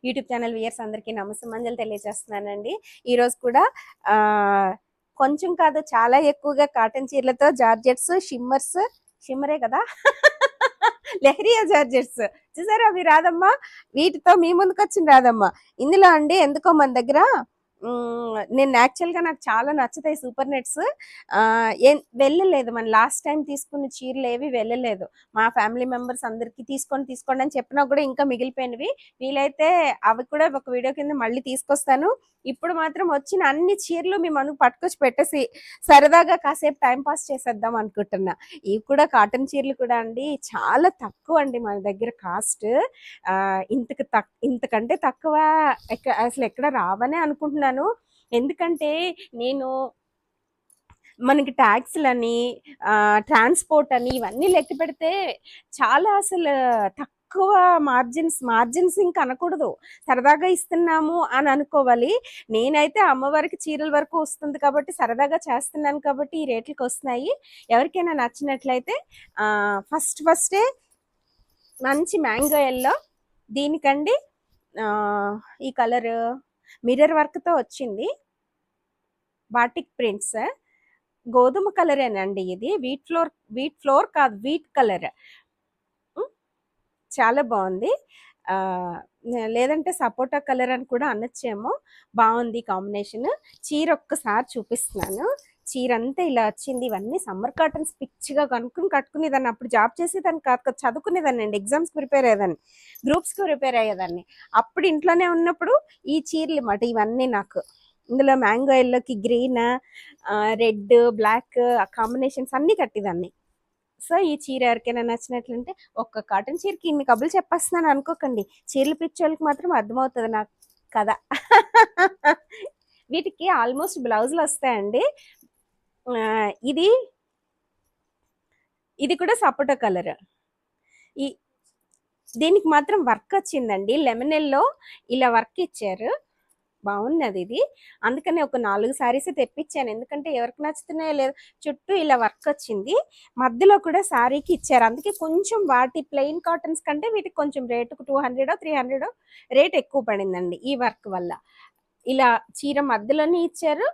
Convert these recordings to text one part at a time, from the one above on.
YouTube channel viewers అందరికీ నమస్సుమంజలు తెలియజేస్తున్నానండి. ఈరోజు కూడా కొంచెం కాదు చాలా ఎక్కువగా కాటన్ చీరలతో జార్జెట్స్, షిమ్మరే కదా లెహరియా జార్జెట్స్ చూసారా అవి రాదమ్మ, వీటితో మీ ముందుకు వచ్చింది రాదమ్మ. ఇందులో అండి ఎందుకో మన దగ్గర నేను యాక్చువల్గా నాకు చాలా నచ్చుతాయి సూపర్ నెట్స్. వెళ్ళలేదు, మన లాస్ట్ టైం తీసుకున్న చీరలు ఏవి వెళ్ళలేదు. మా ఫ్యామిలీ మెంబర్స్ అందరికి తీసుకోండి అని చెప్పినా కూడా ఇంకా మిగిలిపోయినవి. వీలైతే అవి కూడా ఒక వీడియో కింద మళ్ళీ తీసుకొస్తాను. ఇప్పుడు మాత్రం వచ్చిన అన్ని చీరలు మీ మనకు పట్టుకొచ్చి పెట్టేసి సరదాగా కాసేపు టైం పాస్ చేసేద్దాం అనుకుంటున్నా. ఇవి కూడా కాటన్ చీరలు కూడా అండి చాలా తక్కువ అండి మన దగ్గర కాస్ట్. ఇంతకంటే తక్కువ అసలు ఎక్కడ రావనే అనుకుంటున్నాను. ఎందుకంటే నేను మనకి ట్యాక్స్లని, ట్రాన్స్పోర్ట్ అని ఇవన్నీ లెక్క పెడితే చాలా అసలు తక్కువ మార్జిన్స్ ఇంకా అనకూడదు, సరదాగా ఇస్తున్నాము అని అనుకోవాలి. నేనైతే అమ్మవారికి చీరల వరకు వస్తుంది కాబట్టి సరదాగా చేస్తున్నాను కాబట్టి ఈ రేట్లకు వస్తున్నాయి. ఎవరికైనా నచ్చినట్లయితే ఫస్టే మంచి మ్యాంగో ఎల్లో, దీనికండి ఈ కలర్ మిర్రర్ వర్క్తో వచ్చింది. బాటిక్ ప్రింట్స్, గోధుమ కలరేనండి ఇది. వీట్ ఫ్లోర్ కాదు, వీట్ కలర్. చాలా బాగుంది. లేదంటే సపోటా కలర్ అని కూడా అనొచ్చేమో. బాగుంది కాంబినేషన్. చీర ఒక్కసారి చూపిస్తున్నాను. చీర అంతా ఇలా వచ్చింది. ఇవన్నీ సమ్మర్ కాటన్స్ పిచ్చిగా కట్టుకునేదాన్ని. అప్పుడు జాబ్ చేసేదాన్ని కాదు కదా, చదువుకునేదాన్ని అండి. ఎగ్జామ్స్కి ప్రిపేర్ అయ్యేదాన్ని, గ్రూప్స్కి ప్రిపేర్ అయ్యేదాన్ని. అప్పుడు ఇంట్లోనే ఉన్నప్పుడు ఈ చీరలు మాట ఇవన్నీ నాకు. ఇందులో మ్యాంగో ఎల్లోకి గ్రీన్, రెడ్, బ్లాక్ కాంబినేషన్స్ అన్నీ కట్టేదాన్ని. సో ఈ చీర ఎవరికైనా నచ్చినట్లుంటే, ఒక్క కాటన్ చీరకి ఇన్ని కబులు చెప్పేస్తున్నాను అనుకోకండి. చీరలు పిచ్చోళ్ళకి మాత్రం అర్థమవుతుంది నాకు కదా. వీటికి ఆల్మోస్ట్ బ్లౌజులు వస్తాయండి. ఇది కూడా సపోటా కలర్. దీనికి మాత్రం వర్క్ వచ్చిందండి. లెమనెల్లో ఇలా వర్క్ ఇచ్చారు, బాగున్నది ఇది. అందుకని ఒక 4 శారీస్ తెప్పించాను, ఎందుకంటే ఎవరికి నచ్చుతున్నాయో లేదు. చుట్టూ ఇలా వర్క్ వచ్చింది, మధ్యలో కూడా శారీకి ఇచ్చారు. అందుకే కొంచెం వాటి ప్లెయిన్ కాటన్స్ కంటే వీటికి కొంచెం రేటు 200 300 రేట్ ఎక్కువ పడిందండి ఈ వర్క్ వల్ల. ఇలా చీర మధ్యలోనే ఇచ్చారు,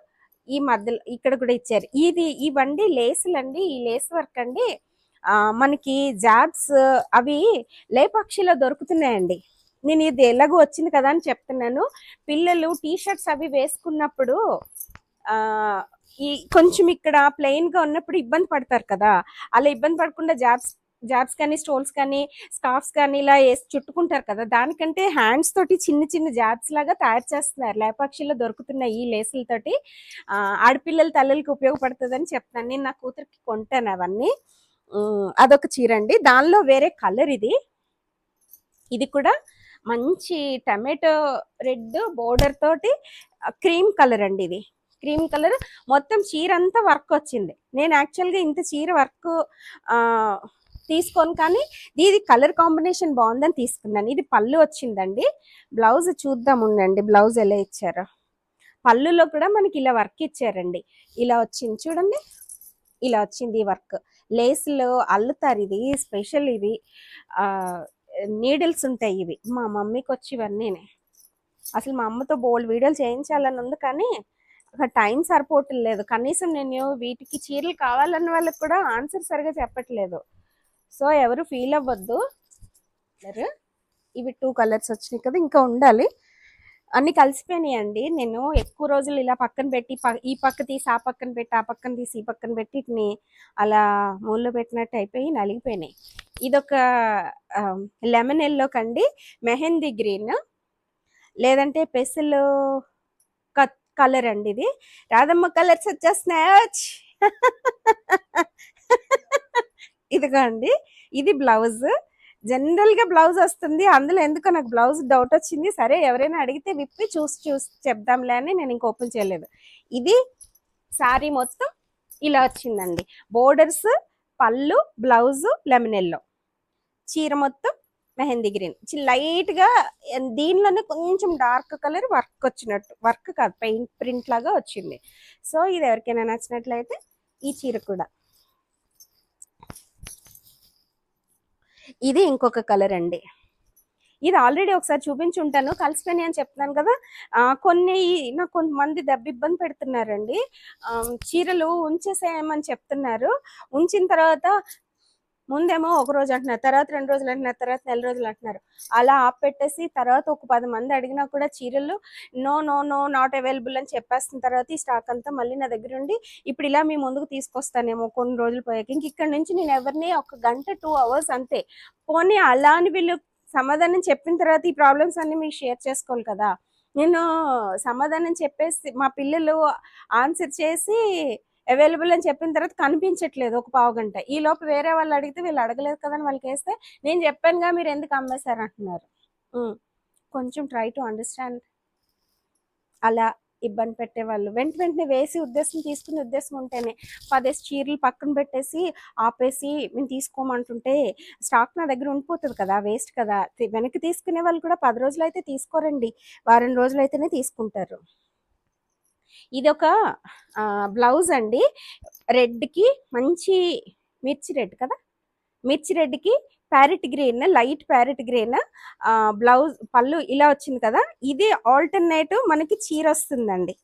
ఈ మధ్యలో ఇక్కడ కూడా ఇచ్చారు. ఇవండి లేసులు అండి. ఈ లేస్ వర్క్ అండి మనకి జాబ్స్ అవి లేపాక్షిలో దొరుకుతున్నాయండి. నేను ఇది ఎలాగో వచ్చింది కదా అని చెప్తున్నాను. పిల్లలు టీ షర్ట్స్ అవి వేసుకున్నప్పుడు ఈ కొంచెం ఇక్కడ ప్లెయిన్ గా ఉన్నప్పుడు ఇబ్బంది పడతారు కదా, అలా ఇబ్బంది పడకుండా జాబ్స్ కానీ, స్టోల్స్ కానీ, స్కార్ఫ్స్ కానీ ఇలా వేసి చుట్టుకుంటారు కదా, దానికంటే హ్యాండ్స్ తోటి చిన్న చిన్న జాబ్స్ లాగా తయారు చేస్తున్నారు. లేపాక్షిలో దొరుకుతున్నాయి ఈ లేసులతోటి. ఆడపిల్లల తల్లులకి ఉపయోగపడుతుందని చెప్తాను. నేను నా కూతురికి కొంటాను అవన్నీ. అదొక చీర అండి. దానిలో వేరే కలర్ ఇది కూడా మంచి టమాటో రెడ్ బోర్డర్ తోటి క్రీమ్ కలర్ అండి. ఇది క్రీమ్ కలర్, మొత్తం చీర అంతా వర్క్ వచ్చింది. నేను యాక్చువల్గా ఇంత చీర వర్క్ తీసుకోను, కానీ ఇది కలర్ కాంబినేషన్ బాగుందని తీసుకున్నాను. ఇది పళ్ళు వచ్చిందండి. బ్లౌజ్ చూద్దాం ఉండండి, బ్లౌజ్ ఎలా ఇచ్చారో. పళ్ళులో కూడా మనకి ఇలా వర్క్ ఇచ్చారండి. ఇలా వచ్చింది చూడండి, ఇలా వచ్చింది వర్క్. లేస్లో అల్లుతారు, ఇది స్పెషల్. ఇవి నీడిల్స్ ఉంటాయి. ఇవి మా మమ్మీకి వచ్చి ఇవన్నీనే. అసలు మా అమ్మతో బోల్డ్ వీడియోలు చేయించాలని ఉంది, కానీ టైం సరిపోవట్లేదు. కనీసం నేను వీటికి చీరలు కావాలన్న వాళ్ళకి కూడా ఆన్సర్ సరిగా చెప్పట్లేదు. సో ఎవరు ఫీల్ అవ్వద్దు. ఇవి 2 కలర్స్ వచ్చినాయి కదా, ఇంకా ఉండాలి. అన్ని కలిసిపోయినాయి అండి. నేను ఎక్కువ రోజులు ఇలా పక్కన పెట్టి ఈ పక్క తీసి ఆ పక్కన పెట్టి, ఆ పక్కన తీసి ఈ పక్కన పెట్టి వీటిని అలా మూలలో పెట్టినట్టు అయిపోయి నలిగిపోయినాయి. ఇదొక లెమన్ ఎల్లో కండి, మెహందీ గ్రీన్, లేదంటే పెసలు కలర్ అండి. ఇది రాధమ్మ కలర్స్ వచ్చేస్తున్నాయి. ఇదిగో అండి, ఇది బ్లౌజ్. జనరల్గా బ్లౌజ్ వస్తుంది, అందులో ఎందుకో నాకు బ్లౌజ్ డౌట్ వచ్చింది. సరే ఎవరైనా అడిగితే విప్పి చూసి చెప్దాంలే అని నేను ఇంక ఓపెన్ చేయలేదు. ఇది శారీ మొత్తం ఇలా వచ్చిందండి. బోర్డర్స్, పళ్ళు, బ్లౌజు లెమన్ ఎల్లో, చీర మొత్తం మెహందీ గ్రీన్. లైట్గా దీనిలోనే కొంచెం డార్క్ కలర్ వర్క్ వచ్చినట్టు, వర్క్ కాదు పెయింట్ ప్రింట్ లాగా వచ్చింది. సో ఇది ఎవరికైనా నచ్చినట్లయితే ఈ చీర కూడా. ఇది ఇంకొక కలర్ అండి. ఇది ఆల్రెడీ ఒకసారి చూపించి ఉంటాను, కలిసిపోయినాయి అని చెప్తున్నాను కదా. కొన్ని నాకు కొంతమంది దెబ్బ ఇబ్బంది పెడుతున్నారండి. చీరలు ఉంచేసేయమని చెప్తున్నారు. ఉంచిన తర్వాత ముందేమో ఒక రోజు అంటున్నారు, తర్వాత 2 రోజులు అంటున్నారు, తర్వాత నెల రోజులు అంటున్నారు. అలా ఆపెట్టేసి తర్వాత ఒక 10 మంది అడిగినా కూడా చీరలు no no no not available అని చెప్పేసిన తర్వాత ఈ స్టాక్ అంతా మళ్ళీ నా దగ్గర ఉండి ఇప్పుడు ఇలా మీ ముందుకు తీసుకొస్తానేమో కొన్ని రోజులు పోయాక. ఇంక ఇక్కడ నుంచి నేను ఎవరిని 1 గంట 2 అవర్స్ అంతే. పోనీ అలా అని వీళ్ళు సమాధానం చెప్పిన తర్వాత ఈ ప్రాబ్లమ్స్ అన్ని మీకు షేర్ చేసుకోవాలి కదా. నేను సమాధానం చెప్పేసి మా పిల్లలు ఆన్సర్ చేసి అవైలబుల్ అని చెప్పిన తర్వాత కనిపించట్లేదు ఒక పావు గంట. ఈ లోపు వేరే వాళ్ళు అడిగితే వీళ్ళు అడగలేదు కదా అని వాళ్ళకి వేస్తే నేను చెప్పానుగా మీరు ఎందుకు అమ్మేశారు అంటున్నారు. కొంచెం ట్రై టు అండర్స్టాండ్. అలా ఇబ్బంది పెట్టేవాళ్ళు వెంటనే వేసి ఉద్దేశం తీసుకునే ఉద్దేశం ఉంటేనే 10 చీరలు పక్కన పెట్టేసి ఆపేసి మేము తీసుకోమంటుంటే స్టాక్ నా దగ్గర ఉండిపోతుంది కదా, వేస్ట్ కదా. వెనక్కి తీసుకునే వాళ్ళు కూడా 10 రోజులు అయితే తీసుకోరండి, వారం రోజులు అయితేనే తీసుకుంటారు. ఇది ఒక బ్లౌజ్ అండి, రెడ్కి మంచి మిర్చి రెడ్ కదా, మిర్చి రెడ్కి parrot green, light parrot green blouse. పళ్ళు ఇలా వచ్చింది కదా, ఇది ఆల్టర్నేటివ్ మనకి చీర వస్తుందండి,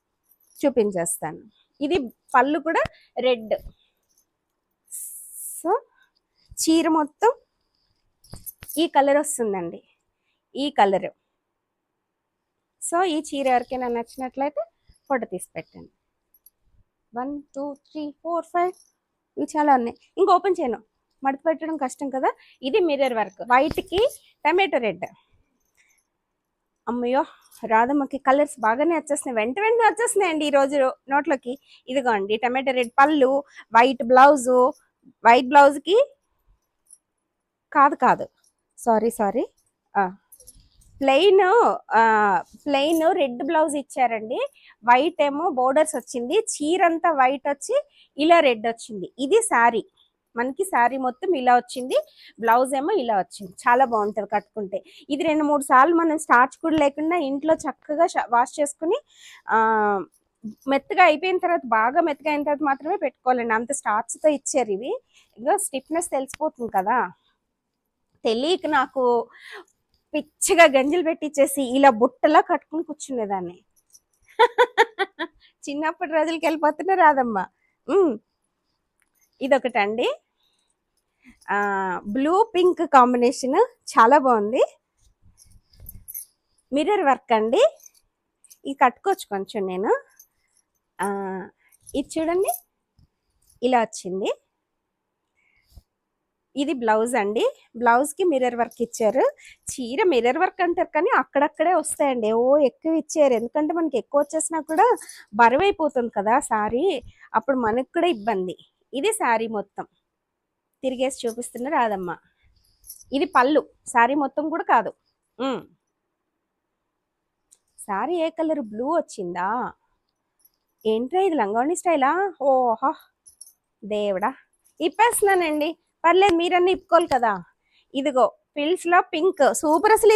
చూపించేస్తాను. ఇది పళ్ళు కూడా రెడ్. సో చీర మొత్తం ఈ కలర్ వస్తుందండి, ఈ కలర్. సో ఈ చీర ఎవరికైనా నచ్చినట్లయితే ఫోటో తీసి పెట్టండి. 1 2 3 4 5 ఇవి చాలా ఉన్నాయి. ఇంకా ఓపెన్ చేయను, మడత పెట్టడం కష్టం కదా. ఇది మిర్రర్ వర్క్, వైట్కి టమాటో రెడ్. అమ్మయ్యో రాధమ్మకి కలర్స్ బాగానే వచ్చేస్తున్నాయి, వెంటనే వచ్చేస్తున్నాయండి ఈరోజు నోట్లోకి. ఇదిగోండి టమాటో రెడ్ పళ్ళు, వైట్ బ్లౌజు. వైట్ బ్లౌజ్కి కాదు సారీ ప్లెయిన్ రెడ్ బ్లౌజ్ ఇచ్చారండి. వైట్ ఏమో బోర్డర్స్ వచ్చింది, చీర అంతా వైట్ వచ్చి ఇలా రెడ్ వచ్చింది. ఇది శారీ, మనకి శారీ మొత్తం ఇలా వచ్చింది, బ్లౌజ్ ఏమో ఇలా వచ్చింది. చాలా బాగుంటుంది కట్టుకుంటే. ఇది 2-3 సార్లు మనం స్టార్చ్ కూడా లేకుండా ఇంట్లో చక్కగా వాష్ చేసుకుని మెత్తగా అయిపోయిన తర్వాత, బాగా మెత్తగా అయిన తర్వాత మాత్రమే పెట్టుకోవాలండి. అంత స్టార్చ్తో ఇచ్చారు ఇవి. ఇంకా స్టిఫ్నెస్ తెలిసిపోతుంది కదా. తెలియక నాకు పిచ్చిగా గంజలు పెట్టించేసి ఇలా బుట్టలా కట్టుకుని కూర్చునేదాన్ని. చిన్నప్పటి రోజులకి వెళ్ళిపోతున్నా రాదమ్మా. ఇదొకటండి, బ్లూ పింక్ కాంబినేషన్ చాలా బాగుంది. మిర్రర్ వర్క్ అండి, ఇది కట్టుకోవచ్చు కొంచెం నేను. ఇది చూడండి ఇలా వచ్చింది. ఇది బ్లౌజ్ అండి, బ్లౌజ్కి మిర్రర్ వర్క్ ఇచ్చారు. చీర మిర్రర్ వర్క్ అంటారు కానీ అక్కడక్కడే వస్తాయండి, ఎక్కువ ఇచ్చారు. ఎందుకంటే మనకి ఎక్కువ వచ్చేసినా కూడా బరువు అయిపోతుంది కదా శారీ, అప్పుడు మనకు కూడా ఇబ్బంది. ఇది శారీ మొత్తం తిరిగేసి చూపిస్తున్నారు రాదమ్మ. ఇది పళ్ళు, శారీ మొత్తం కూడా కాదు. శారీ ఏ కలర్, బ్లూ వచ్చిందా ఏంట్రా ఇది, లంగావణి స్టైలా? ఓహా దేవుడా, ఇప్పేస్తున్నానండి, పర్లేదు మీరన్నీ ఇప్పుకోవాలి కదా. ఇదిగో పిల్స్ లో పింక్ సూపర్ అసలు.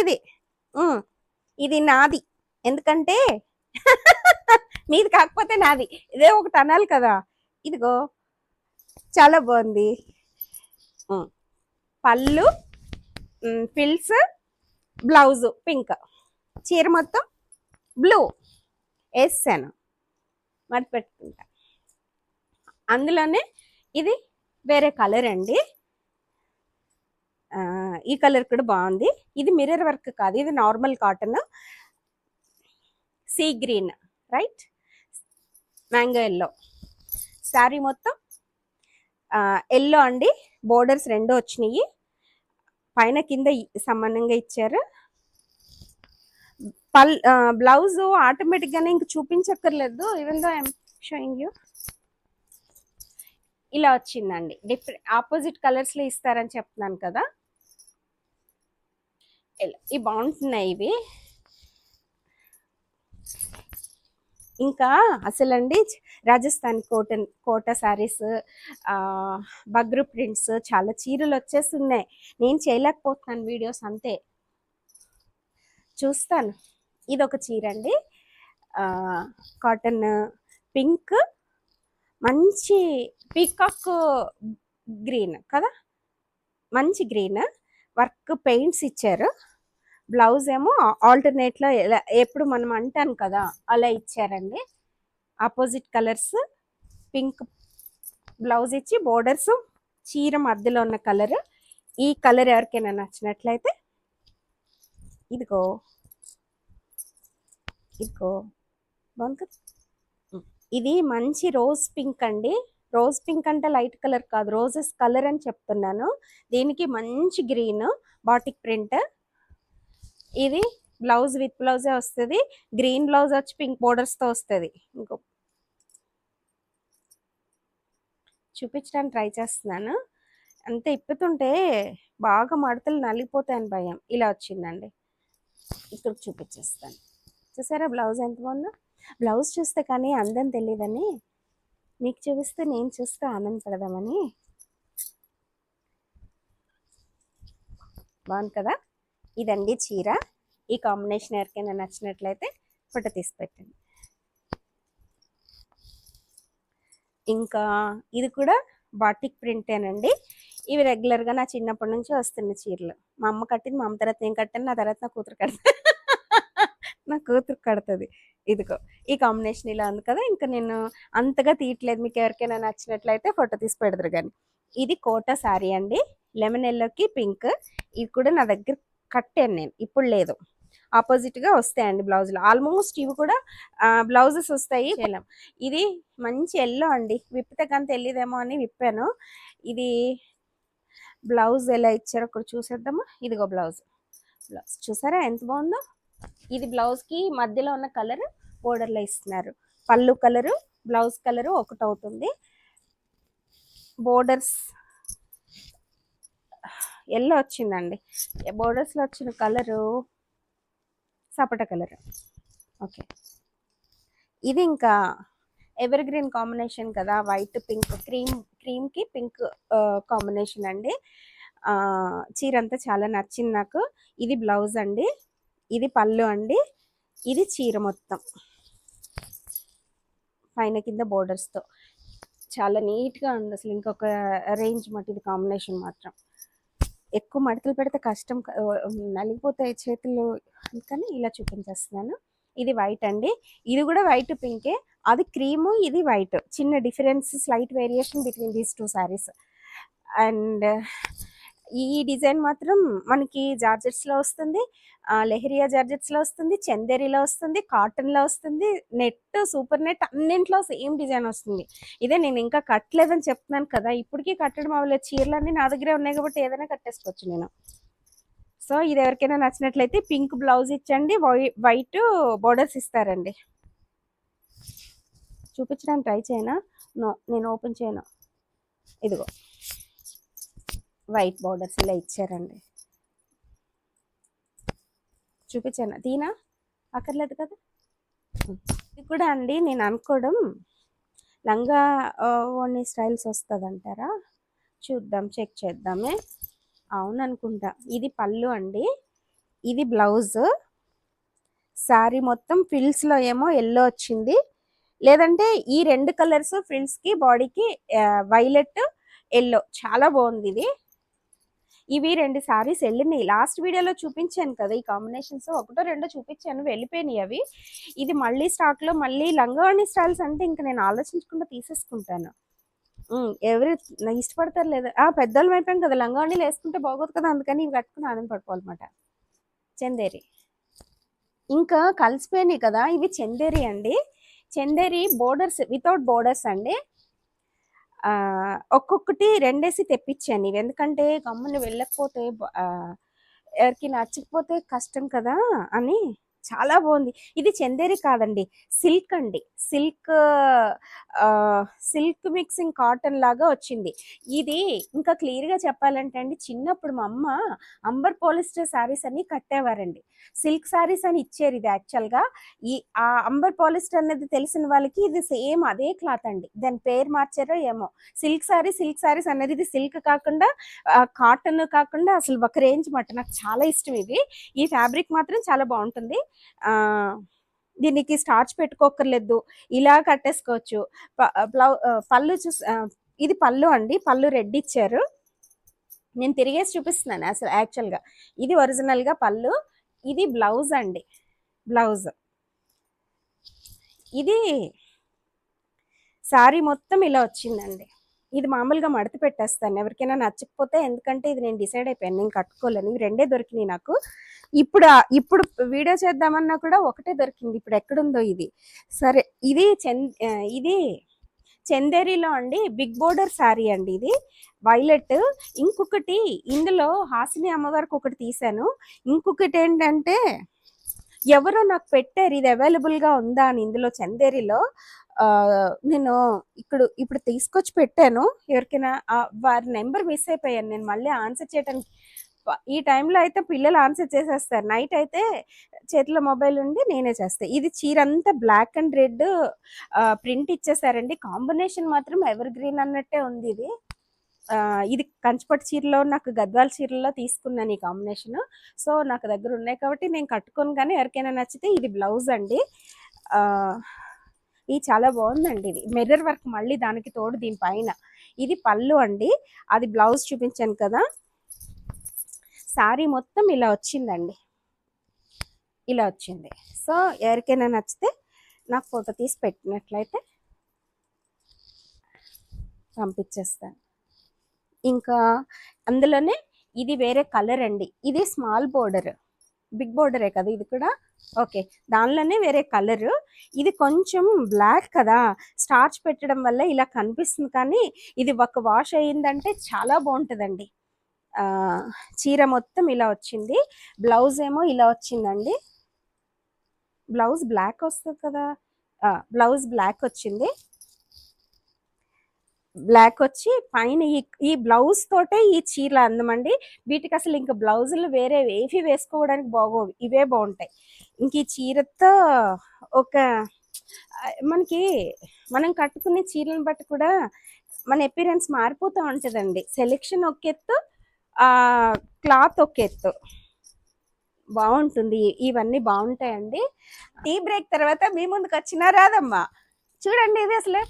ఇది నాది, ఎందుకంటే మీది కాకపోతే నాది, ఇదే ఒకటి అనాలి కదా. ఇదిగో చాలా బాగుంది. పళ్ళు పిల్స్, బ్లౌజు పింక్, చీర మొత్తం బ్లూ వేసాను, మరి పెట్టుకుంటా. అందులోనే ఇది వేరే కలర్ అండి, ఈ కలర్ కూడా బాగుంది. ఇది మిర్రర్ వర్క్ కాదు, ఇది normal cotton, sea green, right, mango yellow. Sari మొత్తం ఎల్లో అండి, బోర్డర్స్ 2 వచ్చినాయి, పైన కింద సమానంగా ఇచ్చారు. బ్లౌజ్ ఆటోమేటిక్గానే ఇంక చూపించక్కర్లేదు, even though I'm showing you. ఇలా వచ్చిందండి, డిఫరెంట్ ఆపోజిట్ కలర్స్లో ఇస్తారని చెప్తున్నాను కదా. ఇవి బాగుంటున్నాయి ఇవి. ఇంకా అసలండి రాజస్థాన్ కోట శారీస్, బగ్రు ప్రింట్స్, చాలా చీరలు వచ్చేస్తున్నాయి. నేను చేయలేకపోతున్నాను వీడియోస్, అంతే చూస్తాను. ఇదొక చీర అండి, కాటన్ పింక్, మంచి పీకాక్ గ్రీన్ కదా, మంచి గ్రీన్ వర్క్ పెయింట్స్ ఇచ్చారు. బ్లౌజ్ ఏమో ఆల్టర్నేట్లో ఎప్పుడు మనం అంటాను కదా అలా ఇచ్చారండి. ఆపోజిట్ కలర్స్, పింక్ బ్లౌజ్ ఇచ్చి బోర్డర్స్ చీర మధ్యలో ఉన్న కలర్. ఈ కలర్ ఎవరికైనా నచ్చినట్లయితే ఇదిగో ఇదిగో బాగుంది. ఇది మంచి రోజ్ పింక్ అండి. రోజ్ పింక్ అంటే లైట్ కలర్ కాదు, రోజెస్ కలర్ అని చెప్తున్నాను. దీనికి మంచి గ్రీన్ బాటిక్ ప్రింట్. ఇది బ్లౌజ్ విత్ బ్లౌజే వస్తుంది. గ్రీన్ బ్లౌజ్ వచ్చి పింక్ బోర్డర్స్తో వస్తుంది. ఇంకో చూపించడానికి ట్రై చేస్తున్నాను. అంతే ఇప్పుతుంటే బాగా మడతలు నలిగిపోతాయని భయం. ఇలా వచ్చిందండి. ఇక్కడ చూపించేస్తాను. చూసారా బ్లౌజ్ ఎంత బాగుందో. బ్లౌజ్ చూస్తే కానీ అందం తెలియదని మీకు చూపిస్తే నేను చూస్తే ఆనందపడదామని. బాగుంది కదా. ఇదండి చీర. ఈ కాంబినేషన్ ఎవరికైనా నచ్చినట్లయితే ఫోటో తీసి పెట్టండి. ఇంకా ఇది కూడా బాటిక్ ప్రింటేనండి. ఇవి రెగ్యులర్గా నా చిన్నప్పటి నుంచి వస్తున్న చీరలు. మా అమ్మ కట్టింది, మా అమ్మ తర్వాత నేను కట్టాను, నా తర్వాత నా కూతురు కడుతుంది. నా కూతురు కడుతుంది. ఇదిగో ఈ కాంబినేషన్ ఇలా ఉంది కదా. ఇంకా నేను అంతగా తీయట్లేదు. మీకు ఎవరికైనా నచ్చినట్లయితే ఫోటో తీసి పెడతారు. కానీ ఇది కోటా శారీ అండి, లెమన్ ఎల్లోకి పింక్. ఇది కూడా నా దగ్గర కట్టాను నేను, ఇప్పుడు లేదు. ఆపోజిట్గా వస్తాయండి బ్లౌజులు. ఆల్మోస్ట్ ఇవి కూడా బ్లౌజెస్ వస్తాయి. ఇది మంచి ఎల్లో అండి, విప్పితే కానీ తెలియదేమో అని విప్పాను. ఇది బ్లౌజ్ ఎలా ఇచ్చారో ఒకటి చూసేద్దామా. ఇదిగో బ్లౌజ్ చూసారా ఎంత బాగుందో. ఇది బ్లౌజ్కి మధ్యలో ఉన్న కలర్ బోర్డర్లో ఇస్తున్నారు. పళ్ళు కలరు బ్లౌజ్ కలరు ఒకటి అవుతుంది. బోర్డర్స్ ఎల్లో వచ్చిందండి. బోర్డర్స్లో వచ్చిన కలరు సపట కలర్. ఓకే, ఇది ఇంకా ఎవర్ గ్రీన్ కాంబినేషన్ కదా, వైట్ పింక్, క్రీమ్కి పింక్ కాంబినేషన్ అండి. చీర అంతా చాలా నచ్చింది నాకు. ఇది బ్లౌజ్ అండి, ఇది పళ్ళు అండి, ఇది చీర మొత్తం పైన కింద బోర్డర్స్తో చాలా నీట్గా ఉంది. అసలు ఇంకొక రేంజ్ మట్టి. ఇది కాంబినేషన్ మాత్రం ఎక్కువ మడతలు పెడితే కష్టం, నలిగిపోతాయి చేతులు, అందుకని ఇలా చూపించేస్తున్నాను. ఇది వైట్ అండి, ఇది కూడా వైట్ పింకే. అది క్రీము, ఇది వైట్. చిన్న difference, slight variation between these two saris. And ఈ డిజైన్ మాత్రం మనకి జార్జెట్స్లో వస్తుంది, లెహరియా జార్జెట్స్లో వస్తుంది, చందేరిలో వస్తుంది, కాటన్లో వస్తుంది, నెట్, సూపర్ నెట్ అన్నింట్లో సేమ్ డిజైన్ వస్తుంది. ఇదే నేను ఇంకా కట్టలేదని చెప్తున్నాను కదా, ఇప్పటికీ కట్టడం అవ్వలేదు. చీరలన్నీ నా దగ్గరే ఉన్నాయి కాబట్టి ఏదైనా కట్టేసుకోవచ్చు నేను. సో ఇది ఎవరికైనా నచ్చినట్లయితే పింక్ బ్లౌజ్ ఇచ్చండి, వైట్ బోర్డర్స్ ఇస్తారండి. చూపించడానికి ట్రై చేయనా? నో, నేను ఓపెన్ చేయను. ఇదిగో వైట్ బోర్డర్స్ ఇలా ఇచ్చారండి. చూపించాను, దీనా అక్కర్లేదు కదా. ఇది కూడా అండి నేను అనుకోవడం లంగా ఓణి స్టైల్స్ వస్తుంది అంటారా, చూద్దాం, చెక్ చేద్దామే. అవును అనుకుంటా. ఇది పళ్ళు అండి, ఇది బ్లౌజ్. శారీ మొత్తం ఫ్రిల్స్లో ఏమో ఎల్లో వచ్చింది, లేదంటే ఈ రెండు కలర్స్ ఫ్రిల్స్కి బాడీకి వైలెట్ ఎల్లో చాలా బాగుంది. ఇది ఇవి రెండు శారీస్ వెళ్ళినాయి. లాస్ట్ వీడియోలో చూపించాను కదా ఈ కాంబినేషన్స్, ఒకటో రెండో చూపించాను, వెళ్ళిపోయినాయి అవి. ఇది మళ్ళీ స్టాక్లో, మళ్ళీ లంగావణి స్టైల్స్ అంటే ఇంకా నేను ఆలోచించకుండా తీసేసుకుంటాను. ఎవరు ఇష్టపడతారు లేదా, పెద్దోళ్ళు అయిపోయాం కదా, లంగావణిలు వేసుకుంటే బాగోదు కదా, అందుకని ఇవి కట్టుకుని ఆనంద పడుకోవాలన్నమాట. చందేరి ఇంకా కలిసిపోయినాయి కదా, ఇవి చందేరి అండి. చందేరి బోర్డర్స్ వితౌట్ బోర్డర్స్ అండి. ఒక్కొక్కటి రెండేసి తెప్పించాను ఇవి, ఎందుకంటే గమ్మున వెళ్ళకపోతే ఎవరికి నచ్చకపోతే కష్టం కదా అని. చాలా బాగుంది. ఇది చందేరి కాదండి, సిల్క్ అండి. సిల్క్ మిక్సింగ్ కాటన్ లాగా వచ్చింది. ఇది ఇంకా క్లియర్గా చెప్పాలంటే అండి, చిన్నప్పుడు మా అమ్మ అంబర్ పాలిస్టర్ శారీస్ అని కట్టేవారండి. సిల్క్ శారీస్ అని ఇచ్చారు. ఇది యాక్చువల్గా ఆ అంబర్ పాలిస్టర్ అనేది తెలిసిన వాళ్ళకి ఇది సేమ్ అదే క్లాత్ అండి, దాని పేరు మార్చారో ఏమో. సిల్క్ శారీస్ అనేది ఇది సిల్క్ కాకుండా కాటన్ కాకుండా అసలు ఒక రేంజ్ మాట. నాకు చాలా ఇష్టం ఇది. ఈ ఫ్యాబ్రిక్ మాత్రం చాలా బాగుంటుంది. దీనికి స్టార్చ్ పెట్టుకోకర్లేదు, ఇలా కట్టేసుకోవచ్చు. పళ్ళు ఇది పళ్ళు అండి, పళ్ళు రెడ్ ఇచ్చారు. నేను తిరిగేసి చూపిస్తున్నాను అసలు. యాక్చువల్గా ఇది ఒరిజినల్గా పళ్ళు, ఇది బ్లౌజ్ అండి, బ్లౌజ్. ఇది శారీ మొత్తం ఇలా వచ్చిందండి. ఇది మామూలుగా మడత పెట్టేస్తాను ఎవరికైనా నచ్చకపోతే, ఎందుకంటే ఇది నేను డిసైడ్ అయిపోయాను నేను కట్టుకోలేను. ఇవి రెండే దొరికినాయి నాకు. ఇప్పుడు ఇప్పుడు వీడియో చేద్దామన్నా కూడా ఒకటే దొరికింది. ఇప్పుడు ఎక్కడుందో ఇది. సరే, ఇది ఇది చందేరిలో అండి, బిగ్ బోర్డర్ శారీ అండి ఇది, వైలెట్. ఇంకొకటి ఇందులో హాసిని అమ్మవారికి ఒకటి తీసాను. ఇంకొకటి ఏంటంటే ఎవరో నాకు పెట్టారు ఇది అవైలబుల్గా ఉందా అని. ఇందులో చందేరిలో నేను ఇప్పుడు తీసుకొచ్చి పెట్టాను ఎవరికైనా. వారి నెంబర్ మిస్ అయిపోయాను నేను, మళ్ళీ ఆన్సర్ చేయడానికి. ఈ టైంలో అయితే పిల్లలు ఆన్సర్ చేసేస్తారు, నైట్ అయితే చేతిలో మొబైల్ ఉండి నేనే చేస్తాను. ఇది చీర అంతా బ్లాక్ అండ్ రెడ్ ప్రింట్ ఇచ్చేసారండి. కాంబినేషన్ మాత్రం ఎవర్ గ్రీన్ అన్నట్టే ఉంది ఇది. ఇది కంచిపట్టు చీరలో, నాకు గద్వాల చీరలో తీసుకున్నాను ఈ కాంబినేషన్. సో నాకు దగ్గర ఉన్నాయి కాబట్టి నేను కట్టుకోను, కానీ ఎవరికైనా నచ్చితే. ఇది బ్లౌజ్ అండి. ఇది చాలా బాగుందండి. ఇది మిర్రర్ వర్క్ మళ్ళీ దానికి తోడు దీనిపైన. ఇది పళ్ళు అండి, అది బ్లౌజ్ చూపించాను కదా. శారీ మొత్తం ఇలా వచ్చిందండి, ఇలా వచ్చింది. సో ఎవరికైనా నచ్చితే నాకు ఫోటో తీసి పెట్టినట్లయితే పంపించేస్తాను. ఇంకా అందులోనే ఇది వేరే కలర్ అండి, ఇది స్మాల్ బోర్డర్, బిగ్ బోర్డరే కదా ఇది కూడా. ఓకే, దానిలోనే వేరే కలరు. ఇది కొంచెం బ్లాక్ కదా, స్టార్చ్ పెట్టడం వల్ల ఇలా కనిపిస్తుంది, కానీ ఇది ఒక వాష్ అయ్యిందంటే చాలా బాగుంటుందండి. చీర మొత్తం ఇలా వచ్చింది. బ్లౌజ్ ఏమో ఇలా వచ్చిందండి. బ్లౌజ్ బ్లాక్ వస్తుంది కదా, బ్లౌజ్ బ్లాక్ వచ్చింది. బ్లాక్ వచ్చి పైన ఈ బ్లౌజ్ తోటే ఈ చీరలు అందమండి. వీటికి అసలు ఇంకా బ్లౌజులు వేరే ఏవి వేసుకోవడానికి బాగోవు, ఇవే బాగుంటాయి. ఇంక ఈ చీరతో ఒక మనకి మనం కట్టుకునే చీరలను బట్టి కూడా మన అపిరెన్స్ మారిపోతూ ఉంటుందండి. సెలెక్షన్ ఒక ఎత్తు, క్లాత్ ఒక ఎత్తు, బాగుంటుంది. ఇవన్నీ బాగుంటాయండి. టీ బ్రేక్ తర్వాత మీ ముందుకు వచ్చినా రాదమ్మా, చూడండి. ఇది అసలు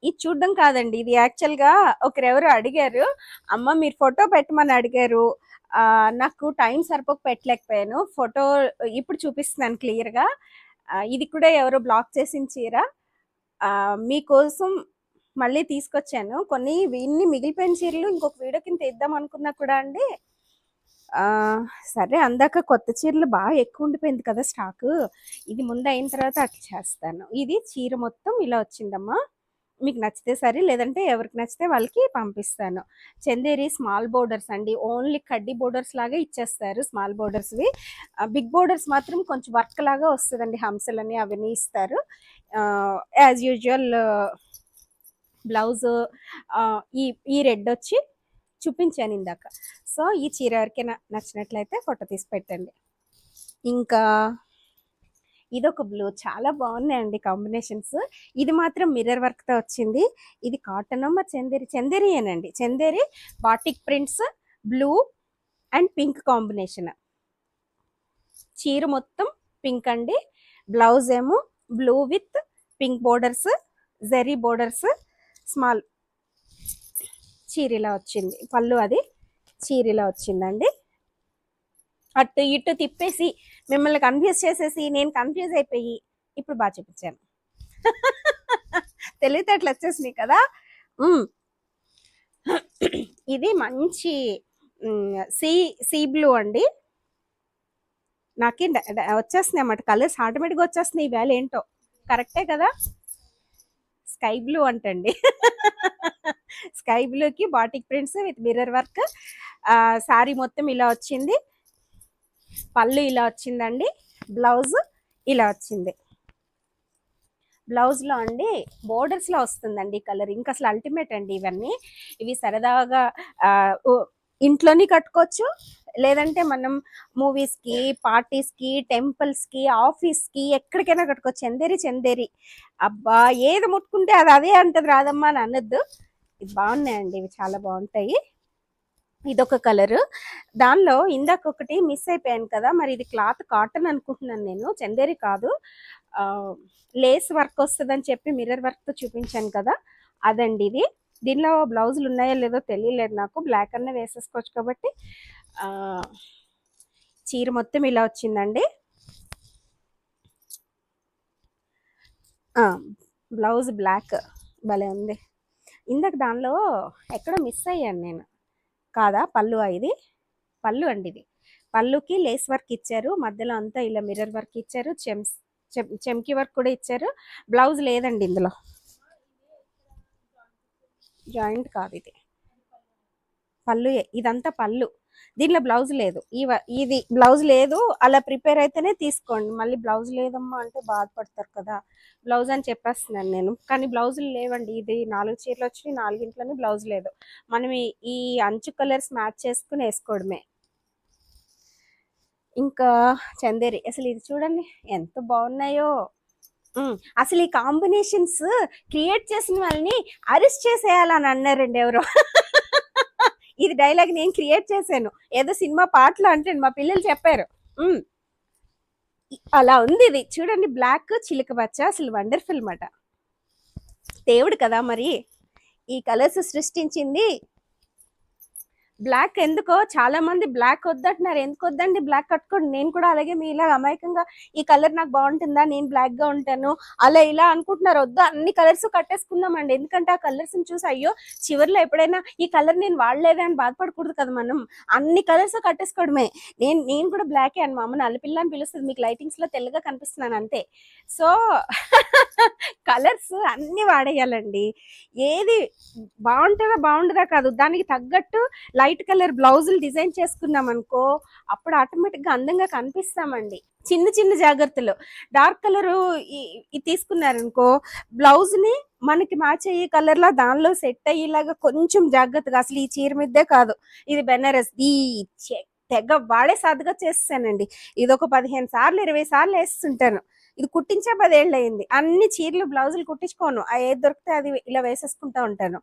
ఇది చూడడం కాదండి, ఇది యాక్చువల్గా ఒకరెవరు అడిగారు, అమ్మ మీరు ఫోటో పెట్టమని అడిగారు. నాకు టైం సరిపోక పెట్టలేకపోయాను ఫోటో. ఇప్పుడు చూపిస్తున్నాను క్లియర్గా. ఇది కూడా ఎవరో బ్లాక్ చేసిన చీర మీకోసం మళ్ళీ తీసుకొచ్చాను. కొన్ని ఇన్ని మిగిలిపోయిన చీరలు ఇంకొక వీడియో కింద ఇద్దాం అనుకున్నా కూడా అండి. సరే, అందాక కొత్త చీరలు బాగా ఎక్కువ ఉండిపోయింది కదా స్టాకు, ఇది ముందు అయిన తర్వాత అట్లా చేస్తాను. ఇది చీర మొత్తం ఇలా వచ్చిందమ్మా. మీకు నచ్చితే సరే, లేదంటే ఎవరికి నచ్చితే వాళ్ళకి పంపిస్తాను. చందేరి స్మాల్ బోర్డర్స్ అండి, ఓన్లీ కడ్డీ బోర్డర్స్ లాగా ఇచ్చేస్తారు స్మాల్ బోర్డర్స్వి. బిగ్ బోర్డర్స్ మాత్రం కొంచెం వర్క్ లాగా వస్తుందండి, హంసలని అవన్నీ ఇస్తారు. యాజ్ యూజువల్ బ్లౌజ్ ఈ రెడ్ వచ్చి చూపించాను ఇందాక. సో ఈ చీర ఎవరికైనా నచ్చినట్లయితే ఫోటో తీసి పెట్టండి. ఇంకా ఇదొక బ్లూ, చాలా బాగున్నాయండి కాంబినేషన్స్. ఇది మాత్రం మిర్రర్ వర్క్తో వచ్చింది. ఇది కాటన్ మరి చందేరియేనండి. Chanderi batik prints, blue and pink combination. చీర మొత్తం పింక్ అండి, బ్లౌజ్ ఏమో blue with pink borders, zari borders, small. చీర ఇలా వచ్చింది, పళ్ళు అది చీర ఇలా వచ్చిందండి. అటు ఇటు తిప్పేసి మిమ్మల్ని కన్ఫ్యూజ్ చేసేసి నేను కన్ఫ్యూజ్ అయిపోయి ఇప్పుడు బాగా చూపించాను. తెలివితేటలు వచ్చేసినాయి కదా. ఇది మంచి సీ బ్లూ అండి. నాకే వచ్చేస్తున్నాయి అన్నమాట కలర్స్, ఆటోమేటిక్గా వచ్చేస్తున్నాయి. ఈ వేళ ఏంటో కరెక్టే కదా. స్కై బ్లూ అంటండి. స్కై బ్లూకి batik prints with mirror work. Sari మొత్తం ఇలా వచ్చింది, పళ్ళు ఇలా వచ్చిందండి, బ్లౌజ్ ఇలా వచ్చింది. బ్లౌజ్లో అండి బోర్డర్స్లో వస్తుందండి కలర్. ఇంకా అసలు అల్టిమేట్ అండి ఇవన్నీ. ఇవి సరదాగా ఇంట్లోని కట్టుకోవచ్చు, లేదంటే మనం మూవీస్కి, పార్టీస్కి, టెంపుల్స్కి, ఆఫీస్కి, ఎక్కడికైనా కట్టుకోవచ్చు. చందేరి అబ్బా ఏది ముట్టుకుంటే అది అదే అంటది రాదమ్మా అని అనొద్దు. ఇది బాగున్నాయండి, ఇవి చాలా బాగుంటాయి. ఇదొక కలరు. దానిలో ఇందాక ఒకటి మిస్ అయిపోయాను కదా, మరి ఇది క్లాత్ కాటన్ అనుకుంటున్నాను నేను, చందేరి కాదు. లేస్ వర్క్ వస్తుందని చెప్పి మిర్రర్ వర్క్తో చూపించాను కదా, అదండి ఇది. దీనిలో బ్లౌజులు ఉన్నాయో లేదో తెలియలేదు నాకు, బ్లాక్ అన్న వేసేసుకోవచ్చు కాబట్టి. చీర మొత్తం ఇలా వచ్చిందండి. బ్లౌజ్ బ్లాక్ భలే ఉంది. ఇందాక దానిలో ఎక్కడో మిస్ అయ్యాను నేను. కాదా పళ్ళు ఇది పళ్ళు అండి. ఇది పళ్ళుకి లేస్ వర్క్ ఇచ్చారు, మధ్యలో అంతా ఇలా మిర్రర్ వర్క్ ఇచ్చారు, చెమ్కి వర్క్ కూడా ఇచ్చారు. బ్లౌజ్ లేదండి ఇందులో, జాయింట్ కాదు ఇది పళ్ళు. ఇదంతా పళ్ళు, దీనిలో బ్లౌజ్ లేదు. ఇది బ్లౌజ్ లేదు. అలా ప్రిపేర్ అయితేనే తీసుకోండి, మళ్ళీ బ్లౌజ్ లేదమ్మా అంటే బాధపడతారు కదా. బ్లౌజ్ అని చెప్పేస్తున్నాను నేను, కానీ బ్లౌజులు లేవండి. ఇది 4 చీరలు వచ్చినాయి, 4 బ్లౌజ్ లేదు. మనం ఈ అంచు కలర్స్ మ్యాచ్ చేసుకుని వేసుకోవడమే. ఇంకా చందేరి, అసలు ఇది చూడండి ఎంత బాగున్నాయో. అసలు ఈ కాంబినేషన్స్ క్రియేట్ చేసిన వాళ్ళని అరెస్ట్ చేసేయాలని అన్నారండి ఎవరో. ఇది డైలాగ్ నేను క్రియేట్ చేశాను, ఏదో సినిమా పాటలో అంటే మా పిల్లలు చెప్పారు. అలా ఉంది ఇది చూడండి, బ్లాక్ చిలుక బచ్చ, అసలు వండర్ఫుల్ మాట. దేవుడు కదా మరి ఈ కలర్స్ సృష్టించింది. బ్లాక్ ఎందుకో చాలా మంది బ్లాక్ వద్దంటున్నారు. ఎందుకు వద్దండి, బ్లాక్ కట్టుకోండి. నేను కూడా అలాగే మీ ఇలా అమాయకంగా ఈ కలర్ నాకు బాగుంటుందా, నేను బ్లాక్ గా ఉంటాను అలా ఇలా అనుకుంటున్నారు. వద్దు, అన్ని కలర్స్ కట్టేసుకుందామండి. ఎందుకంటే ఆ కలర్స్ చూసి అయ్యో చివరిలో ఎప్పుడైనా ఈ కలర్ నేను వాడలేదే అని బాధపడకూడదు కదా. మనం అన్ని కలర్స్ కట్టేసుకోవడమే. నేను కూడా బ్లాకే అని మా అమ్మ నల్లపిల్ల అని పిలుస్తుంది, మీకు లైటింగ్స్ లో తెల్లగా కనిపిస్తున్నాను అంతే. సో కలర్స్ అన్ని వాడేయాలండి. ఏది బాగుంటుందా కాదు, దానికి తగ్గట్టు లైట్ కలర్ బ్లౌజులు డిజైన్ చేసుకున్నాం అనుకో, అప్పుడు ఆటోమేటిక్గా అందంగా కనిపిస్తామండి. చిన్న చిన్న జాగ్రత్తలు. డార్క్ కలర్ తీసుకున్నారనుకో, బ్లౌజ్ ని మనకి మ్యాచ్ అయ్యే కలర్ లా దానిలో సెట్ అయ్యేలాగా కొంచెం జాగ్రత్తగా. అసలు ఈ చీర మీదే కాదు, ఇది బెనారస్ ఈ తెగ వాడే సాధగా చేస్తానండి. ఇది ఒక 15 సార్లు 20 సార్లు వేస్తుంటాను. ఇది కుట్టించే 10 ఏళ్ళు అయింది. అన్ని చీరలు బ్లౌజులు కుట్టించుకోను, ఏది దొరికితే అది ఇలా వేసేసుకుంటా ఉంటాను.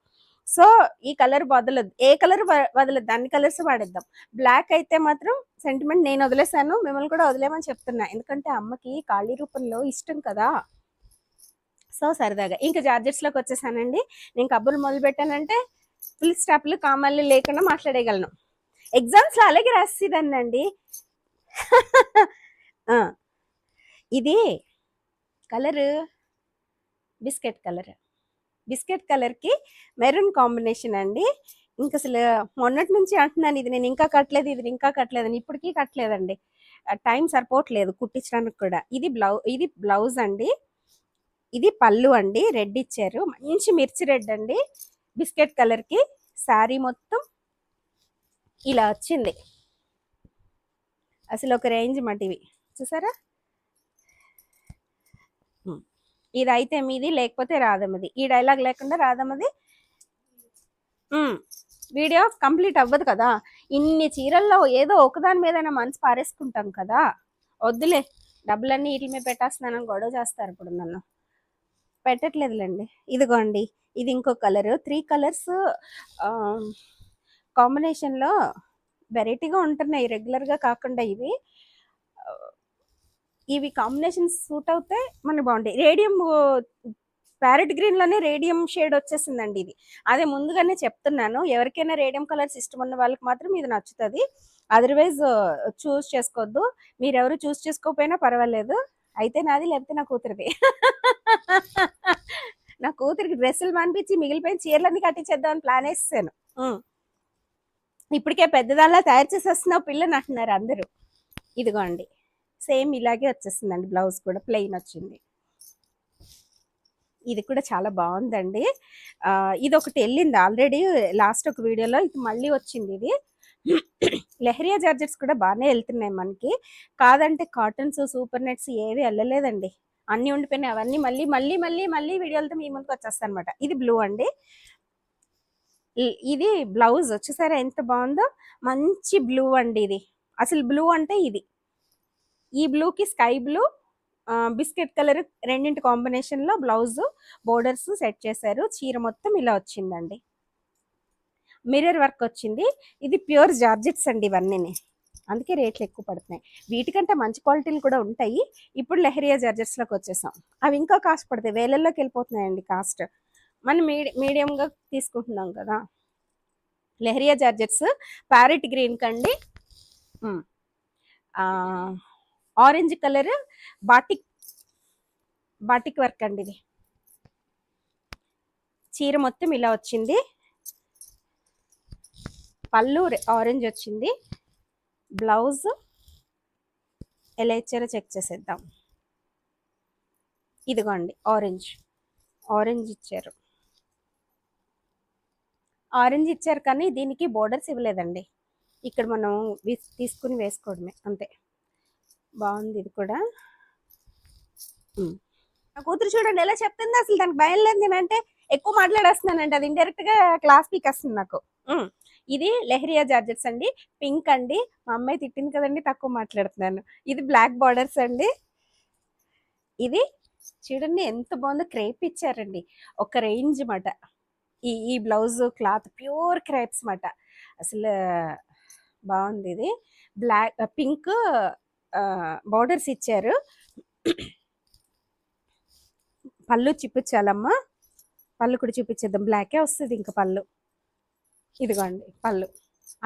సో ఈ కలర్ వదలదు, ఏ కలర్ వదలదు, అన్ని కలర్స్ వాడేద్దాం. బ్లాక్ అయితే మాత్రం సెంటిమెంట్ నేను వదిలేసాను, మిమ్మల్ని కూడా వదిలేమని చెప్తున్నా. ఎందుకంటే అమ్మకి ఖాళీ రూపంలో ఇష్టం కదా. సో సరదాగా ఇంకా జార్జెట్స్ లోకి వచ్చేసానండి. నేను కబుర్లు మొదలు పెట్టానంటే ఫుల్ స్టాప్లు కామాలు లేకుండా మాట్లాడేయగలను. ఎగ్జామ్స్ లో అలాగే రాసేదాన్నండి. ఇది కలర్ బిస్కెట్ కలర్ కి మెరూన్ కాంబినేషన్ అండి. ఇంక అసలు మొన్నటి నుంచి అంటున్నాను, ఇది నేను ఇంకా కట్టలేదు అని. ఇప్పటికీ కట్టలేదండి, టైం సరిపోవట్లేదు కుట్టించడానికి కూడా. ఇది బ్లౌజ్ అండి, ఇది పళ్ళు అండి. రెడ్ ఇచ్చారు, మంచి మిర్చి రెడ్ అండి. బిస్కెట్ కలర్ కి శారీ మొత్తం ఇలా వచ్చింది. అసలు ఒక రేంజ్ మాట ఇవి చూసారా. ఇది అయితే మీది, లేకపోతే రాదమ్మది. ఈ డైలాగ్ లేకుండా రాదమ్మది వీడియో కంప్లీట్ అవ్వదు కదా. ఇన్ని చీరల్లో ఏదో ఒకదాని మీద మనసు పారేసుకుంటాం కదా. వద్దులే, డబ్బులన్నీ వీటి మీద పెట్టేస్తున్నానని గొడవ చేస్తారు ఇప్పుడు నన్ను. పెట్టట్లేదులేండి. ఇదిగోండి, ఇది ఇంకో కలర్. 3 కలర్స్ కాంబినేషన్లో వెరైటీగా ఉంటున్నాయి, రెగ్యులర్గా కాకుండా. ఇవి కాంబినేషన్ సూట్ అవుతే మనకి బాగుంటాయి. రేడియం ప్యారెట్ గ్రీన్ లోనే రేడియం షేడ్ వచ్చేసిందండి ఇది. అదే ముందుగానే చెప్తున్నాను, ఎవరికైనా రేడియం కలర్స్ ఇష్టం ఉన్న వాళ్ళకి మాత్రం ఇది నచ్చుతుంది. అదర్వైజ్ చూస్ చేసుకోవద్దు. మీరెవరు చూస్ చేసుకోకపోయినా పర్వాలేదు, అయితే నాది లేకపోతే నా కూతురిది. నా కూతురికి డ్రెస్సులు మానిపించి మిగిలిపోయిన చీరలన్నీ కట్టించేద్దామని ప్లాన్ వేసాను. ఇప్పటికే పెద్దదానిలా తయారు చేసేస్తున్నావు పిల్లని అంటున్నారు అందరూ. ఇదిగోండి, సేమ్ ఇలాగే వచ్చేసిందండి. బ్లౌజ్ కూడా ప్లెయిన్ వచ్చింది. ఇది కూడా చాలా బాగుందండి. ఇది ఒకటి వెళ్ళింది ఆల్రెడీ లాస్ట్ ఒక వీడియోలో, ఇది మళ్ళీ వచ్చింది. ఇది లెహరియా జార్జెట్స్ కూడా బాగానే వెళ్తున్నాయి మనకి. కాదంటే కాటన్స్, సూపర్ నెట్స్ ఏవి వెళ్ళలేదండి, అన్నీ ఉండిపోయినాయి. అవన్నీ మళ్ళీ మళ్ళీ మళ్ళీ మళ్ళీ వీడియోలతో మీ ముందుకు వచ్చేస్తాను అనమాట. ఇది బ్లూ అండి. ఇది బ్లౌజ్ వచ్చేసారా ఎంత బాగుందో, మంచి బ్లూ అండి. ఇది అసలు బ్లూ అంటే ఇది. ఈ బ్లూకి స్కై బ్లూ, బిస్కెట్ కలర్ రెండింటి కాంబినేషన్లో బ్లౌజ్ బోర్డర్స్ సెట్ చేశారు. చీర మొత్తం ఇలా వచ్చిందండి, మిర్రర్ వర్క్ వచ్చింది. ఇది ప్యూర్ జార్జెట్స్ అండి ఇవన్నీ, అందుకే రేట్లు ఎక్కువ పడుతున్నాయి. వీటికంటే మంచి క్వాలిటీలు కూడా ఉంటాయి. ఇప్పుడు లెహరియా జార్జెట్స్లోకి వచ్చేసాం. అవి ఇంకా కాస్ట్ పడతాయి, వేలల్లోకి వెళ్ళిపోతున్నాయండి కాస్ట్. మనం మీడియంగా తీసుకుంటున్నాం కదా. లెహరియా జార్జెట్స్ ప్యారెట్ గ్రీన్ కండి. Orange colour batik batik work అండి. ఇది చీర మొత్తం ఇలా వచ్చింది. పళ్ళు ఆరెంజ్ వచ్చింది. బ్లౌజ్ ఎలా ఇచ్చారో చెక్ చేసేద్దాం. ఇదిగోండి ఆరెంజ్ ఇచ్చారు. ఆరెంజ్ ఇచ్చారు కానీ దీనికి బోర్డర్స్ ఇవ్వలేదండి. ఇక్కడ మనం తీసుకుని వేసుకోవడమే అంతే. బాగుంది ఇది కూడా. నా కూతురు చూడండి ఎలా చెప్తుంది, అసలు దానికి భయం లేదు. నేనంటే ఎక్కువ మాట్లాడేస్తున్నానండి, అది ఇండైరెక్ట్ గా క్లాస్ పీక్ వస్తుంది నాకు. ఇది లెహరియా జార్జెట్స్ అండి, పింక్ అండి. మా అమ్మాయి తిట్టింది కదండి తక్కువ మాట్లాడుతున్నాను. ఇది బ్లాక్ బార్డర్స్ అండి. ఇది చూడండి ఎంత బాగుందో, క్రేప్ ఇచ్చారండి, ఒక రేంజ్ మాట. ఈ బ్లౌజ్ క్లాత్ ప్యూర్ క్రేప్స్ మాట. అసలు బాగుంది. ఇది బ్లాక్ పింక్ బార్డర్స్ ఇచ్చారు. పళ్ళు చూపించాలమ్మా, పళ్ళు కూడా చూపించేద్దాం. బ్లాకే వస్తుంది ఇంకా పళ్ళు. ఇదిగోండి పళ్ళు,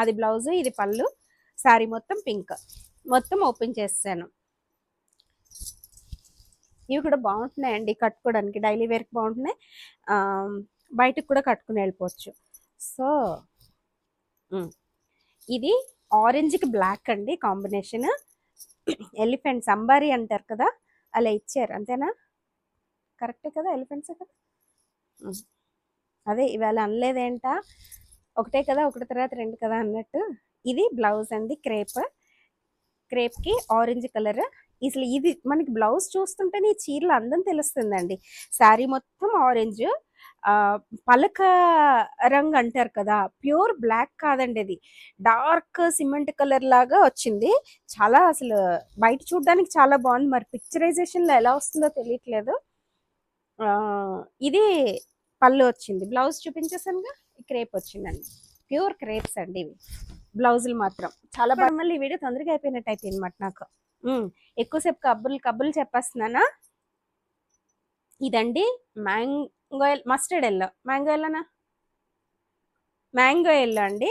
అది బ్లౌజ్, ఇది పళ్ళు. శారీ మొత్తం పింక్. మొత్తం ఓపెన్ చేస్తాను. ఇవి కూడా బాగుంటున్నాయండి కట్టుకోవడానికి, డైలీ వేర్కి బాగుంటున్నాయి. బయటకు కూడా కట్టుకుని వెళ్ళిపోవచ్చు. సో ఇది ఆరెంజ్కి బ్లాక్ అండి కాంబినేషన్. ఎలిఫెంట్స్ అంబారీ అంటారు కదా, అలా ఇచ్చారు. అంతేనా? కరెక్టే కదా, ఎలిఫెంట్సే కదా. అదే ఇవాళ అనలేదేంట, ఒకటే కదా, ఒకటి తర్వాత రెండు కదా అన్నట్టు. ఇది బ్లౌజ్ అండి, క్రేప్కి ఆరెంజ్ కలర్. అసలు ఇది మనకి బ్లౌజ్ చూస్తుంటేనే ఈ చీరలు అందం తెలుస్తుందండి. శారీ మొత్తం ఆరెంజ్, పలక రంగు అంటారు కదా, ప్యూర్ బ్లాక్ కాదండి, అది డార్క్ సిమెంట్ కలర్ లాగా వచ్చింది. చాలా అసలు బయట చూడడానికి చాలా బాగుంది, మరి పిక్చరైజేషన్లో ఎలా వస్తుందో తెలియట్లేదు. ఇది పళ్ళు వచ్చింది. బ్లౌజ్ చూపించేసానుగా, క్రేప్ వచ్చిందండి. ప్యూర్ క్రేప్స్ అండి ఇవి. బ్లౌజులు మాత్రం చాలా బాగా. మళ్ళీ ఈ వీడియో తొందరగా అయిపోయినట్టు అయిపోయింది అనమాట నాకు. ఎక్కువసేపు కబ్బులు చెప్పేస్తున్నానా. ఇదండి mango mustard yellow, mango yellow అండి.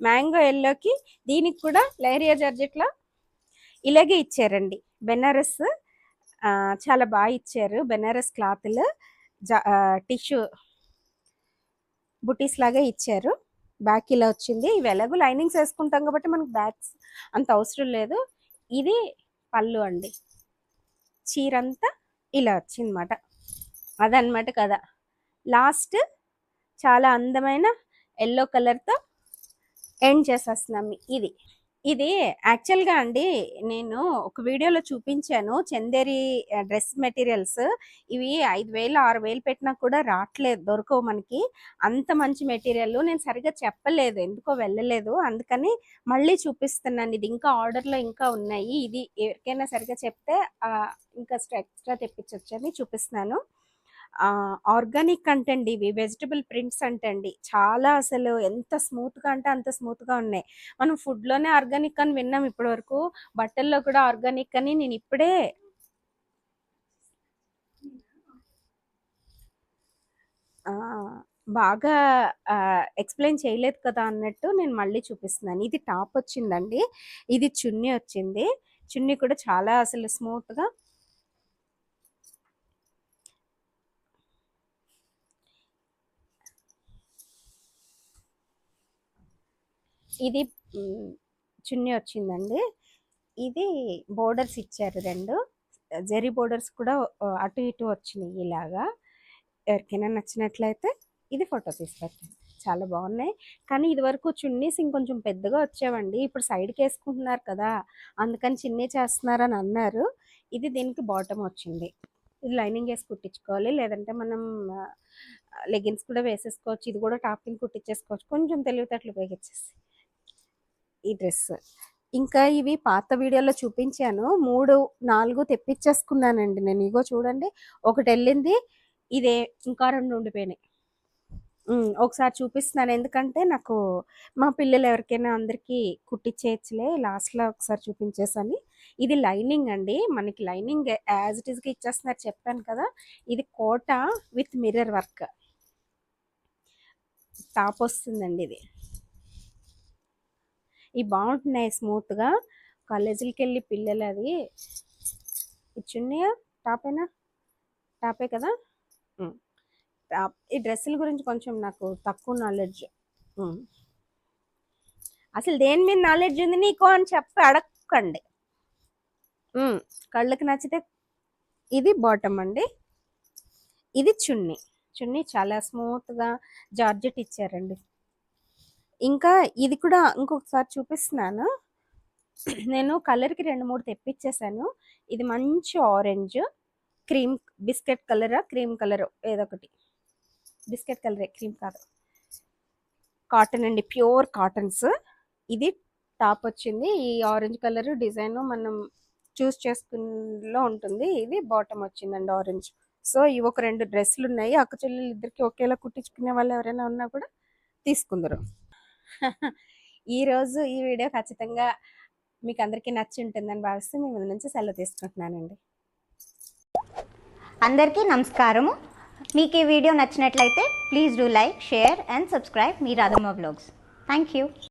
మ్యాంగో ఎల్లోకి దీనికి కూడా లెహరియా జార్జెట్లో ఇలాగే ఇచ్చారండి. బెనారస్ చాలా బాగా ఇచ్చారు. బెనారస్ క్లాత్లు టిష్యూ బుటీస్ లాగా ఇచ్చారు. బ్యాక్ ఇలా వచ్చింది. ఇవి ఎలాగో లైనింగ్స్ వేసుకుంటాం కాబట్టి మనకు బ్యాక్స్ అంత అవసరం లేదు. ఇది పళ్ళు అండి, చీరంతా ఇలా వచ్చిందన్నమాట. అదనమాట కదా. లాస్ట్ చాలా అందమైన ఎల్లో కలర్తో ఎండ్ చేసేస్తున్నాం. ఇది యాక్చువల్గా అండి నేను ఒక వీడియోలో చూపించాను, చందేరి డ్రెస్ మెటీరియల్స్. ఇవి 5,000 6,000 పెట్టినా కూడా రావట్లేదు, దొరకవు మనకి. అంత మంచి మెటీరియల్ నేను సరిగ్గా చెప్పలేదు, ఎందుకో వెళ్ళలేదు, అందుకని మళ్ళీ చూపిస్తున్నాను. ఇది ఇంకా ఆర్డర్లో ఇంకా ఉన్నాయి. ఇది ఎవరికైనా సరిగ్గా చెప్తే ఇంకా ఎక్స్ట్రా తెప్పించవచ్చు అని చూపిస్తున్నాను. ఆర్గానిక్ అంటండి, ఇవి వెజిటబుల్ ప్రింట్స్ అంటండి. చాలా అసలు ఎంత స్మూత్గా అంటే అంత స్మూత్గా ఉన్నాయి. మనం ఫుడ్లోనే ఆర్గానిక్ అని విన్నాం ఇప్పటి వరకు, బట్టల్లో కూడా ఆర్గానిక్ అని నేను ఇప్పుడే బాగా ఎక్స్ప్లెయిన్ చేయలేదు కదా అన్నట్టు నేను మళ్ళీ చూపిస్తున్నాను. ఇది టాప్ వచ్చిందండి, ఇది చున్నీ వచ్చింది. చున్నీ కూడా చాలా అసలు స్మూత్గా. ఇది చున్నీ వచ్చిందండి. ఇది బోర్డర్స్ ఇచ్చారు, రెండు జరీ బోర్డర్స్ కూడా అటు ఇటు వచ్చినాయి ఇలాగా. ఎవరికైనా నచ్చినట్లయితే ఇది ఫోటో తీసి పెట్టండి, చాలా బాగున్నాయి. కానీ ఇది వరకు చున్నీస్ ఇంకొంచెం పెద్దగా వచ్చావండి, ఇప్పుడు సైడ్కి వేసుకుంటున్నారు కదా అందుకని చిన్ని చేస్తున్నారని అన్నారు. ఇది దీనికి బాటమ్ వచ్చింది. ఇది లైనింగ్ వేసి కుట్టించుకోవాలి, లేదంటే మనం లెగిన్స్ కూడా వేసేసుకోవచ్చు. ఇది కూడా టాప్ కింద కుట్టించేసుకోవచ్చు, కొంచెం తెలివితేటలు ఉపయోగించేసి. ఈ డ్రెస్ ఇంకా ఇవి పాత వీడియోలో చూపించాను, 3 4 తెప్పించేసుకున్నానండి నేను. ఇగో చూడండి, ఒకటి వెళ్ళింది, ఇదే ఇంకా 2 ఉండిపోయినాయి. ఒకసారి చూపిస్తున్నాను, ఎందుకంటే నాకు మా పిల్లలు ఎవరికైనా అందరికీ కుట్టించేయచ్చులే, లాస్ట్లో ఒకసారి చూపించేసని. ఇది లైనింగ్ అండి, మనకి లైనింగ్ యాజ్ ఇట్ ఈస్గా ఇచ్చేస్తున్నారు చెప్పాను కదా. ఇది కోట విత్ మిర్రర్ వర్క్ టాప్ వస్తుందండి. ఇవి బాగుంటున్నాయి స్మూత్గా, కాలేజీలకి వెళ్ళి పిల్లలు అది ఇచ్చున్నాయా టాపే కదా. టాప్ ఈ డ్రెస్సుల గురించి కొంచెం నాకు తక్కువ నాలెడ్జ్. అసలు దేని మీద నాలెడ్జ్ ఉంది నీకు అని చెప్పి అడగండి. కళ్ళకి నచ్చితే. ఇది బాటమ్ అండి, ఇది చున్నీ చాలా స్మూత్గా జార్జెట్ ఇచ్చారండి. ఇంకా ఇది కూడా ఇంకొకసారి చూపిస్తున్నాను. నేను కలర్కి 2-3 తెప్పించేసాను. ఇది మంచి ఆరెంజ్, క్రీమ్, బిస్కెట్ కలరా క్రీమ్ కలర్ ఏదో ఒకటి. బిస్కెట్ కలరే, క్రీమ్ కాదు. కాటన్ అండి, ప్యూర్ కాటన్స్. ఇది టాప్ వచ్చింది. ఈ ఆరెంజ్ కలర్ డిజైన్ మనం చూస్ చేసుకునేలో ఉంటుంది. ఇది బాటమ్ వచ్చిందండి ఆరెంజ్. సో ఇవి ఒక 2 డ్రెస్సులు ఉన్నాయి. అక్క చెల్లెలు ఇద్దరికి ఒకేలా కుట్టించుకునే వాళ్ళు ఎవరైనా ఉన్నా కూడా తీసుకుందరు. ఈరోజు ఈ వీడియో ఖచ్చితంగా మీకు అందరికీ నచ్చి ఉంటుందని భావిస్తూ మీ ముందు నుంచి సెలవు తీసుకుంటున్నానండి. అందరికీ నమస్కారము. మీకు ఈ వీడియో నచ్చినట్లయితే please do like, share and subscribe me Radhamma vlogs. Thank you.